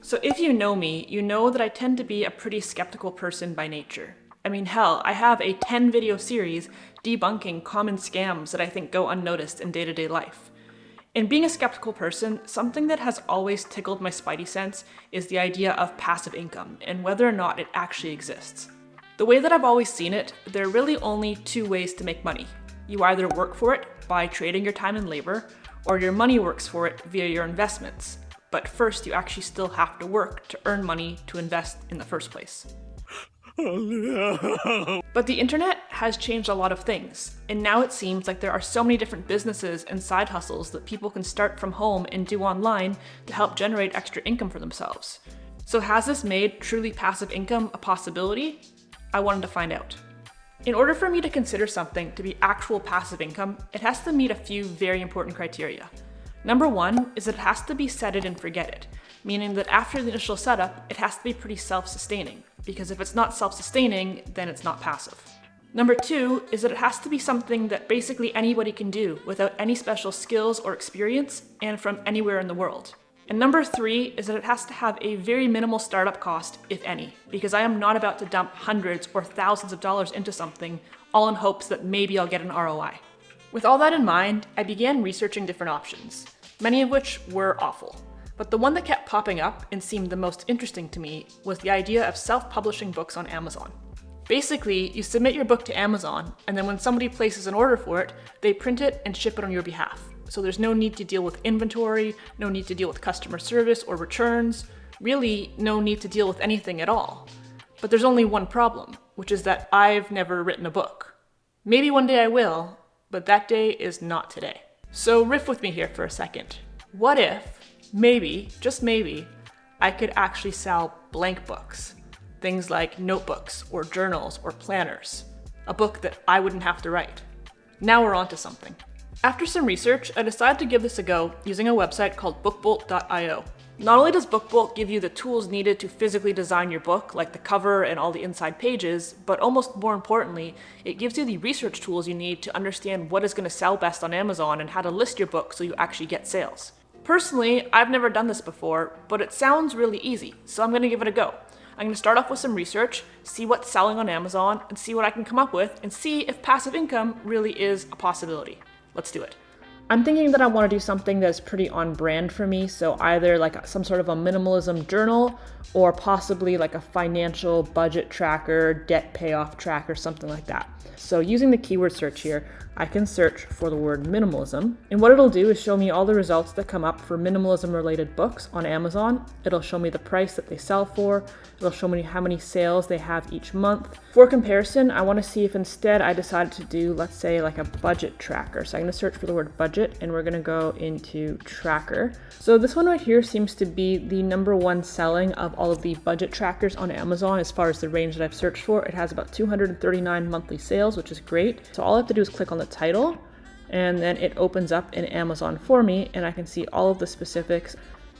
So if you know me, you know that I tend to be a pretty skeptical person by nature. I mean, hell, I have a 10 video series debunking common scams that I think go unnoticed in day-to-day life. And being a skeptical person, something that has always tickled my spidey sense is the idea of passive income and whether or not it actually exists. The way that I've always seen it, there are really only two ways to make money. You either work for it by trading your time and labor, or your money works for it via your investments. But first, you actually still have to work to earn money to invest in the first place. Oh, no. But the internet has changed a lot of things, and now it seems like there are so many different businesses and side hustles that people can start from home and do online to help generate extra income for themselves. So has this made truly passive income a possibility? I wanted to find out. In order for me to consider something to be actual passive income, it has to meet a few very important criteria. Number one is that it has to be set it and forget it, meaning that after the initial setup, it has to be pretty self-sustaining, because if it's not self-sustaining, then it's not passive. Number two is that it has to be something that basically anybody can do without any special skills or experience and from anywhere in the world. And number three is that it has to have a very minimal startup cost, if any, because I am not about to dump hundreds or thousands of dollars into something, all in hopes that maybe I'll get an ROI. With all that in mind, I began researching different options, many of which were awful. But the one that kept popping up and seemed the most interesting to me was the idea of self-publishing books on Amazon. Basically, you submit your book to Amazon, and then when somebody places an order for it, they print it and ship it on your behalf. So there's no need to deal with inventory, no need to deal with customer service or returns, really no need to deal with anything at all. But there's only one problem, which is that I've never written a book. Maybe one day I will, but that day is not today. So riff with me here for a second. What if, maybe, just maybe, I could actually sell blank books? Things like notebooks or journals or planners. A book that I wouldn't have to write. Now we're onto something. After some research, I decided to give this a go using a website called bookbolt.io. Not only does Bookbolt give you the tools needed to physically design your book, like the cover and all the inside pages, but almost more importantly, it gives you the research tools you need to understand what is going to sell best on Amazon and how to list your book so you actually get sales. Personally, I've never done this before, but it sounds really easy, so I'm going to give it a go. I'm going to start off with some research, see what's selling on Amazon, and see what I can come up with, and see if passive income really is a possibility. Let's do it. I'm thinking that I want to do something that's pretty on brand for me, so either like some sort of a minimalism journal or possibly like a financial budget tracker, debt payoff tracker, something like that. So using the keyword search here, I can search for the word minimalism, and what it'll do is show me all the results that come up for minimalism related books on Amazon. It'll show me the price that they sell for. It'll show me how many sales they have each month. For comparison, I want to see if instead I decided to do, let's say, like a budget tracker. So I'm going to search for the word budget, and we're going to go into tracker. So this one right here seems to be the number one selling of all of the budget trackers on Amazon as far as the range that I've searched for. It has about 239 monthly sales, which is great. So all I have to do is click on the title, and then it opens up in Amazon for me, and I can see all of the specifics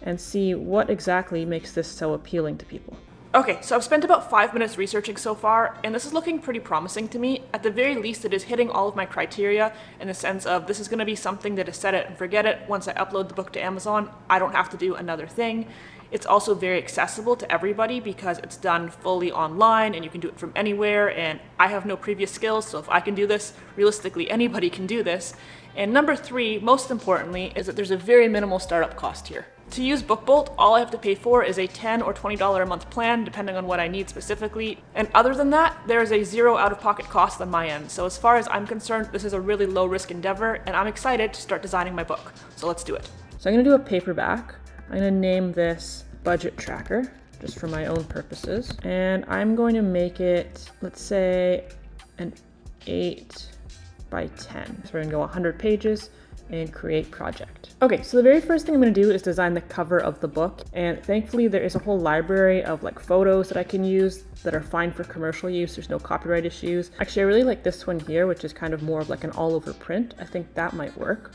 and see what exactly makes this so appealing to people. Okay, so I've spent about 5 minutes researching so far, and this is looking pretty promising to me. At the very least, it is hitting all of my criteria in the sense of this is going to be something that is set it and forget it. Once I upload the book to Amazon, I don't have to do another thing. It's also very accessible to everybody because it's done fully online and you can do it from anywhere, and I have no previous skills, so if I can do this, realistically anybody can do this. And number three, most importantly, is that there's a very minimal startup cost here. To use Bookbolt, all I have to pay for is a $10 or $20 a month plan, depending on what I need specifically. And other than that, there is a zero out-of-pocket cost on my end. So as far as I'm concerned, this is a really low-risk endeavor, and I'm excited to start designing my book. So let's do it. So I'm gonna do a paperback. I'm gonna name this Budget Tracker, just for my own purposes. And I'm going to make it, let's say, an 8 by 10. So we're gonna go 100 pages and create project. Okay, so the very first thing I'm gonna do is design the cover of the book. And thankfully there is a whole library of like photos that I can use that are fine for commercial use. There's no copyright issues. Actually, I really like this one here, which is kind of more of like an all over print. I think that might work.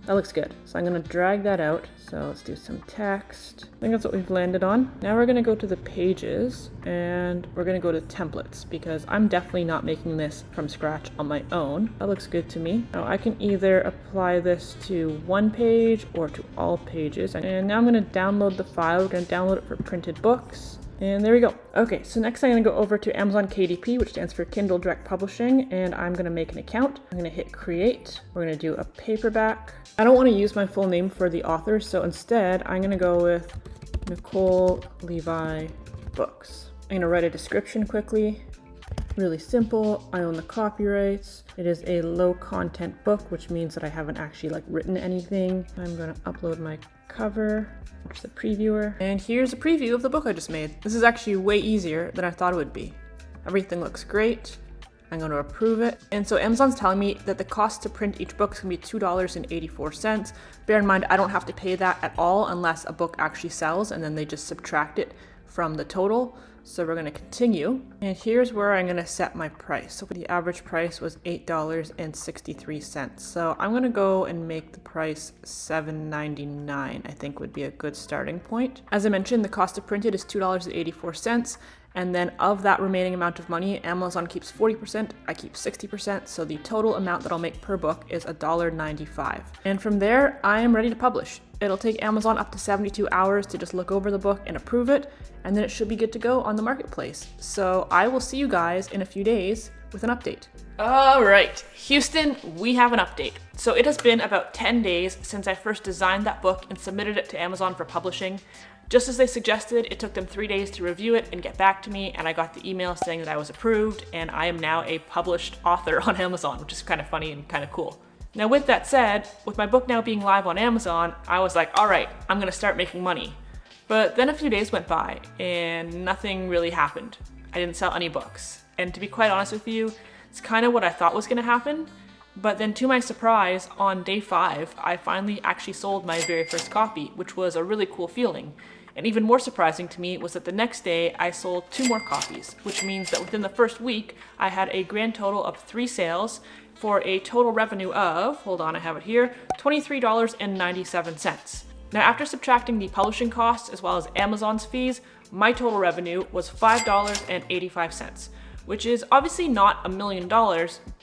That looks good. So I'm gonna drag that out. So let's do some text. I think that's what we've landed on. Now we're gonna go to the pages and we're gonna go to templates because I'm definitely not making this from scratch on my own. That looks good to me. Now I can either apply this to one page or to all pages. And now I'm gonna download the file. We're gonna download it for printed books. And there we go. Okay, so next I'm gonna go over to Amazon KDP, which stands for Kindle Direct Publishing, and I'm gonna make an account. I'm gonna hit create. We're gonna do a paperback. I don't wanna use my full name for the author, so instead I'm gonna go with Nicole Levi Books. I'm gonna write a description quickly. Really simple. I own the copyrights. It is a low content book, which means that I haven't actually written anything. I'm gonna upload my cover, which is the previewer. And here's a preview of the book I just made. This is actually way easier than I thought it would be. Everything looks great. I'm going to approve it. And so Amazon's telling me that the cost to print each book is going to be $2.84. Bear in mind, I don't have to pay that at all unless a book actually sells, and then they just subtract it from the total. So we're going to continue. And here's where I'm going to set my price. So the average price was $8.63. So I'm going to go and make the price $7.99, I think would be a good starting point. As I mentioned, the cost of printed is $2.84. And then of that remaining amount of money, Amazon keeps 40%, I keep 60%, so the total amount that I'll make per book is $1.95. And from there, I am ready to publish. It'll take Amazon up to 72 hours to just look over the book and approve it, and then it should be good to go on the marketplace. So I will see you guys in a few days with an update. All right, Houston, we have an update. So it has been about 10 days since I first designed that book and submitted it to Amazon for publishing. Just as they suggested, it took them 3 days to review it and get back to me, and I got the email saying that I was approved, and I am now a published author on Amazon, which is kind of funny and kind of cool. Now with that said, with my book now being live on Amazon, I was like, all right, I'm gonna start making money. But then a few days went by and nothing really happened. I didn't sell any books. And to be quite honest with you, it's kind of what I thought was gonna happen. But then to my surprise, on day 5, I finally actually sold my very first copy, which was a really cool feeling. And even more surprising to me was that the next day I sold 2 more copies, which means that within the first week, I had a grand total of 3 sales for a total revenue of, hold on, I have it here, $23.97. Now after subtracting the publishing costs as well as Amazon's fees, my total revenue was $5.85, which is obviously not $1 million,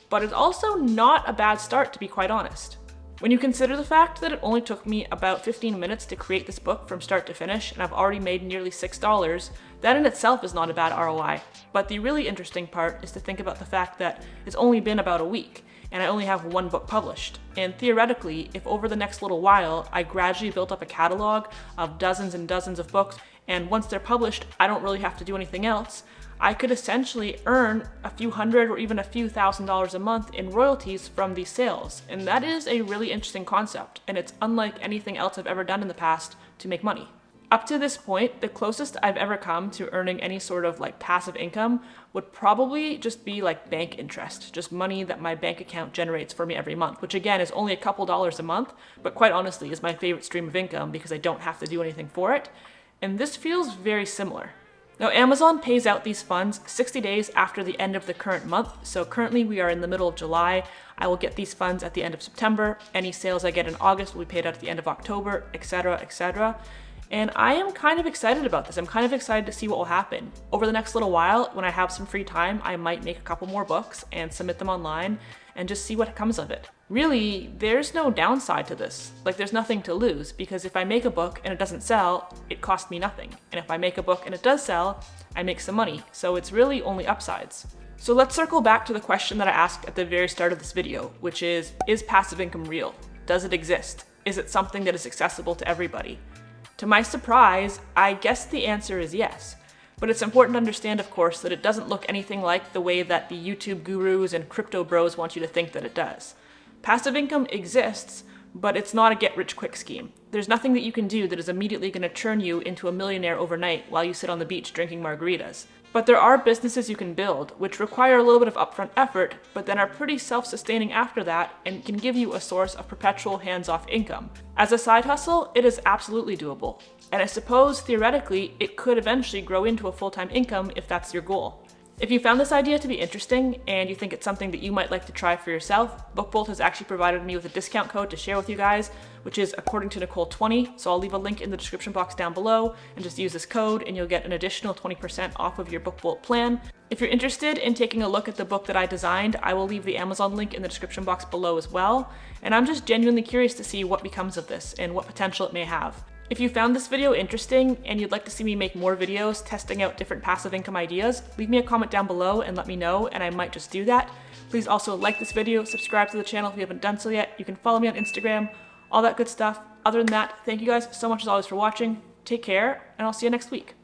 but it's also not a bad start, to be quite honest. When you consider the fact that it only took me about 15 minutes to create this book from start to finish, and I've already made nearly $6, that in itself is not a bad ROI. But the really interesting part is to think about the fact that it's only been about a week, and I only have 1 book published. And theoretically, if over the next little while, I gradually built up a catalog of dozens and dozens of books, and once they're published, I don't really have to do anything else, I could essentially earn a few hundred or even a few $1,000s a month in royalties from these sales. And that is a really interesting concept, and it's unlike anything else I've ever done in the past to make money. Up to this point, the closest I've ever come to earning any sort of passive income would probably just be bank interest, just money that my bank account generates for me every month, which again is only a couple dollars a month, but quite honestly is my favorite stream of income because I don't have to do anything for it. And this feels very similar. Now, Amazon pays out these funds 60 days after the end of the current month. So currently we are in the middle of July. I will get these funds at the end of September. Any sales I get in August will be paid out at the end of October, etc., etc. And I am kind of excited about this. I'm kind of excited to see what will happen. Over the next little while, when I have some free time, I might make a couple more books and submit them online and just see what comes of it. Really, there's no downside to this. There's nothing to lose, because if I make a book and it doesn't sell, it costs me nothing. And if I make a book and it does sell, I make some money. So it's really only upsides. So let's circle back to the question that I asked at the very start of this video, which is passive income real? Does it exist? Is it something that is accessible to everybody? To my surprise, I guess the answer is yes. But it's important to understand, of course, that it doesn't look anything like the way that the YouTube gurus and crypto bros want you to think that it does. Passive income exists, but it's not a get-rich-quick scheme. There's nothing that you can do that is immediately going to turn you into a millionaire overnight while you sit on the beach drinking margaritas. But there are businesses you can build, which require a little bit of upfront effort, but then are pretty self-sustaining after that and can give you a source of perpetual hands-off income. As a side hustle, it is absolutely doable. And I suppose, theoretically, it could eventually grow into a full-time income if that's your goal. If you found this idea to be interesting and you think it's something that you might like to try for yourself, BookBolt has actually provided me with a discount code to share with you guys, which is according to Nicole 20. So I'll leave a link in the description box down below and just use this code and you'll get an additional 20% off of your BookBolt plan. If you're interested in taking a look at the book that I designed, I will leave the Amazon link in the description box below as well. And I'm just genuinely curious to see what becomes of this and what potential it may have. If you found this video interesting and you'd like to see me make more videos testing out different passive income ideas, leave me a comment down below and let me know, and I might just do that. Please also like this video, subscribe to the channel if you haven't done so yet. You can follow me on Instagram, all that good stuff. Other than that, thank you guys so much as always for watching. Take care, and I'll see you next week.